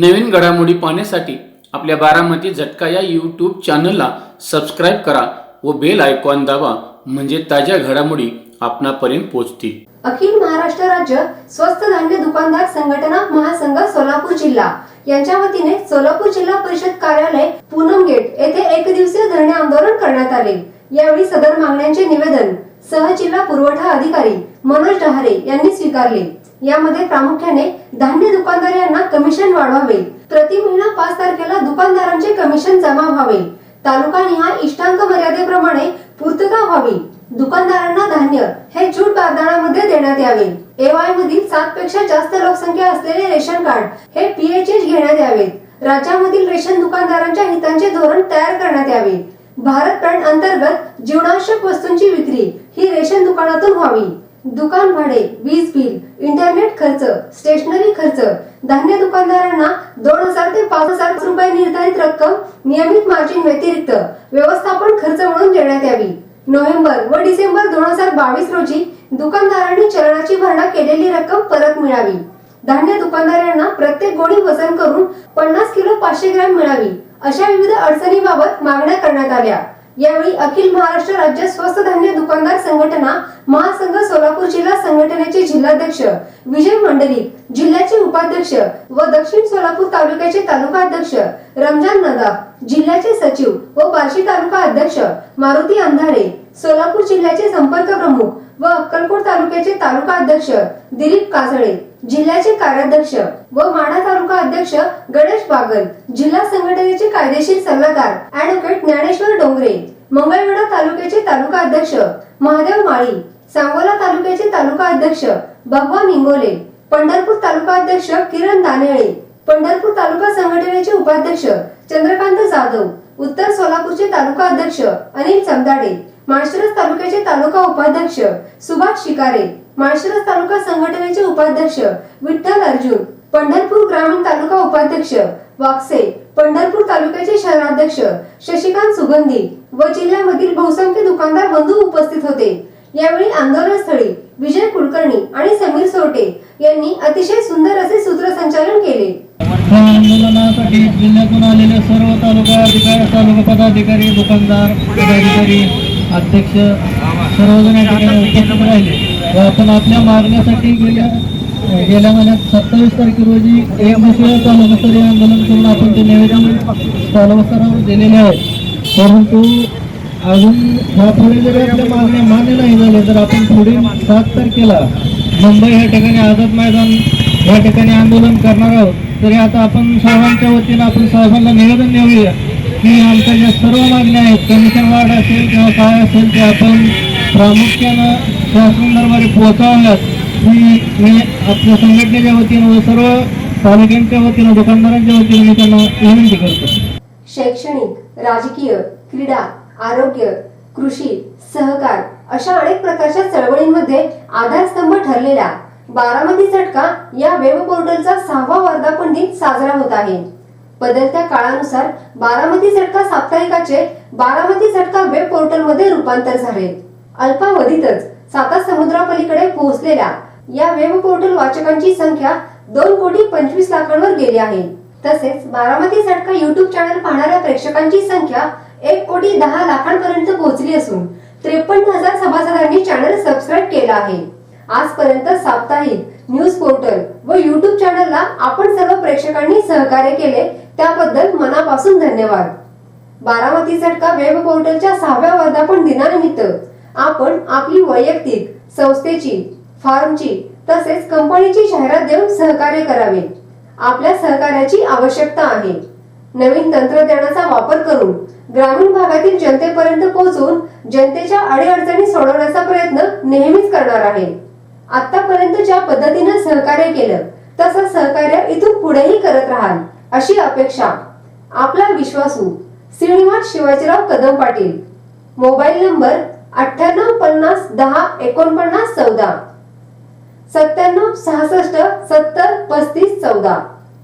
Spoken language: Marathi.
नवीन घडामोडी पाहण्यासाठी आपल्या बारामती झटका या यूट्यूब चॅनलला सबस्क्राईब करा व बेल आयकॉन दाबा, म्हणजे ताज्या घडामोडी आपणापर्यंत पोहोचतील। अखिल महाराष्ट्र राज्य स्वस्त धान्य दुकानदार संघटना महासंघ सोलापूर जिल्हा यांच्या वतीने सोलापूर जिल्हा परिषद कार्यालय पूनम गेट येथे एक दिवसीय धरणे आंदोलन करण्यात आले। यावेळी सदर मागण्यांचे निवेदन सह जिल्हा पुरवठा अधिकारी मनोज डहारे यांनी स्वीकारले। यामध्ये प्रामुख्याने धान्य दुकानदार यांना कमिशन वाढवावे, प्रति महिना 5 तारखेला दुकानदारांचे कमिशन जमा व्हावे, तालुका निहाय इष्टांक मर्यादेप्रमाणे पूर्तता व्हावी, दुकानदारांना धान्य हे जूट बारदानामध्ये देण्यात यावे, एवाय मधील 7 पेक्षा जास्त लोकसंख्या असलेले रेशन कार्ड हे पीएचएच घेण्यात यावेत, राज्यामधील रेशन दुकानदारांच्या हितांचे धोरण तयार करण्यात यावे, भारत ब्रँड अंतर्गत जीवनावश्यक वस्तूंची विक्री ही रेशन दुकानातून व्हावी, दुकान भाडे, वीज बिल, इंटरनेट खर्च, स्टेशनरी खर्च धान्य दुकानदारांना 2000 ते 5000 रुपये निर्धारित रक्कम नियमित मार्जिन व्यतिरिक्त व्यवस्थापन खर्च म्हणून देण्यात यावी। नोव्हेंबर व डिसेंबर 2022 रोजी दुकानदारांनी चलनाची भरणा केलेली रक्कम परत मिळावी। धान्य दुकानदारांना प्रत्येक गोणी वजन करून 50 किलो 500 ग्रॅम मिळावी, अशा विविध अडचणीबाबत मागण्या करण्यात आल्या। यावेळी अखिल महाराष्ट्र राज्य स्वस्त धान्य दुकानदार संघटना महासंघ सोलापूर जिल्हा संघटनेचे जिल्हाध्यक्ष विजय मंडलिक, जिल्ह्याचे उपाध्यक्ष व दक्षिण सोलापूर तालुक्याचे तालुका अध्यक्ष रमजान नदाफ, जिल्ह्याचे सचिव व बार्शी तालुका अध्यक्ष मारुती अंधारे, सोलापूर जिल्ह्याचे संपर्क प्रमुख व अक्कलकोट तालुक्याचे तालुका अध्यक्ष दिलीप काजळे, जिल्ह्याचे कार्याध्यक्ष व माढा तालुका अध्यक्ष गणेश बागल, जिल्हा संघटनेचे कायदेशीर सल्लागार ॲडव्होकेट ज्ञानेश्वर डोंगरे, मंगळवेढा तालुक्याचे तालुका अध्यक्ष महादेव माळी, सांगोला तालुक्याचे तालुका अध्यक्ष भगवान इंगोले, पंढरपूर तालुका अध्यक्ष किरण दानेळे, पंढरपूर तालुका संघटनेचे उपाध्यक्ष चंद्रकांत जाधव, उत्तर सोलापूरचे तालुका अध्यक्ष अनिल चमदाडे, माळशिरस तालुक्याचे तालुका उपाध्यक्ष सुभाष शिकारे, माळशिरस तालुका संघटनेचे उपाध्यक्ष विठ्ठल अर्जुन, पंढरपूर ग्रामीण तालुका उपाध्यक्ष वाकसे, पंढरपूर तालुक्याचे शहराध्यक्ष शशिकांत सुगंधी व जिल्ह्यामधील बहुसंख्य दुकानदार बंधू उपस्थित होते। यावेळी आंदोलनस्थळी विजय कुलकर्णी आणि समीर सोटे यांनी अतिशय सुंदर असे सूत्रसंचालन केले। आंदोलनासाठी जिल्ह्यातून आलेले सर्व तालुका अधिकारी, तालुका पदाधिकारी, दुकानदार, पदाधिकारी, अध्यक्ष सर्वजण या ठिकाणी उपस्थित राहिले व आपण आपल्या मागण्यासाठी गेल्या महिन्यात 27 तारखे रोजी एक दिवसीय तालुकास्तरीय आंदोलन करून आपण ते निवेदन तालुकास्तरावर दिलेले आहे। परंतु अजून ह्यापुढे जरी आपल्या मागण्या मान्य नाही झाले तर आपण पुढील 7 तारखेला मुंबई या ठिकाणी आझाद मैदान या ठिकाणी आंदोलन करणार आहोत। तरी आता आपण सर्वांच्या वतीनं आपण साहेबांना निवेदन देऊया की आमच्या ज्या सर्व मागण्या आहेत, कमिशन वाढ असेल किंवा काय असेल, ते आपण प्रामुख्यानं शासन दरबारी पोहोचवण्यात मी आपल्या संघटनेच्या वतीनं व सर्व तालुक्यांच्या वतीनं, दुकानदारांच्या वतीनं मी त्यांना विनंती करतो। शैक्षणिक, राजकीय, क्रीडा, आरोग्य, कृषी, सहकार अशा अनेक प्रकारच्या चळवळींमध्ये आधारस्तंभ ठरलेला बारामती झटका या वेब पोर्टलचा 6वा वर्धापन दिन साजरा होत आहे। बदलत्या काळानुसार बारामती झटका साप्ताहिकाचे बारामती झटका वेब पोर्टल मध्ये रूपांतर झाले। अल्पावधीतच साता समुद्रापलीकडे पोहोचलेल्या या वेब पोर्टल वाचकांची संख्या 2,25,00,000 गेली आहे। तसेच बारामती झटका युट्यूब चॅनल पाहणाऱ्या प्रेक्षकांची संख्या 1,10,00,000 पर्यंत पोहोचली असून 53,000 सभासदांनी चॅनल सबस्क्राईब केला आहे। आजपर्यंत साप्ताहिक न्यूज पोर्टल व युट्यूब चॅनलला आपण सर्व प्रेक्षकांनी सहकार्य केले त्याबद्दल मनापासून धन्यवाद। बारामती झटका वेब पोर्टलच्या 6व्या वर्धापन दिनानिमित्त आपण आपली वैयक्तिक, संस्थेची, फार्मची तसेच कंपनीची जाहिरात देऊन सहकार्य करावे। आपल्या सहकार्याची आवश्यकता आहे। नवीन तंत्रज्ञानाचा वापर करून ग्रामीण भागातील जनतेपर्यंत पोहोचून जनतेच्या अडीअडचणी सोडवण्याचा प्रयत्न नेहमीच करणार आहे। आतापर्यंत ज्या पद्धतीने सहकार्य केलं तसं सहकार्य इथून पुढेही करत राहाल अशी अपेक्षा। आपला विश्वासू श्रीनिवास शिवाजीराव कदम पाटील। Mobile number 9850 10 49 14 97 66 70 35 14।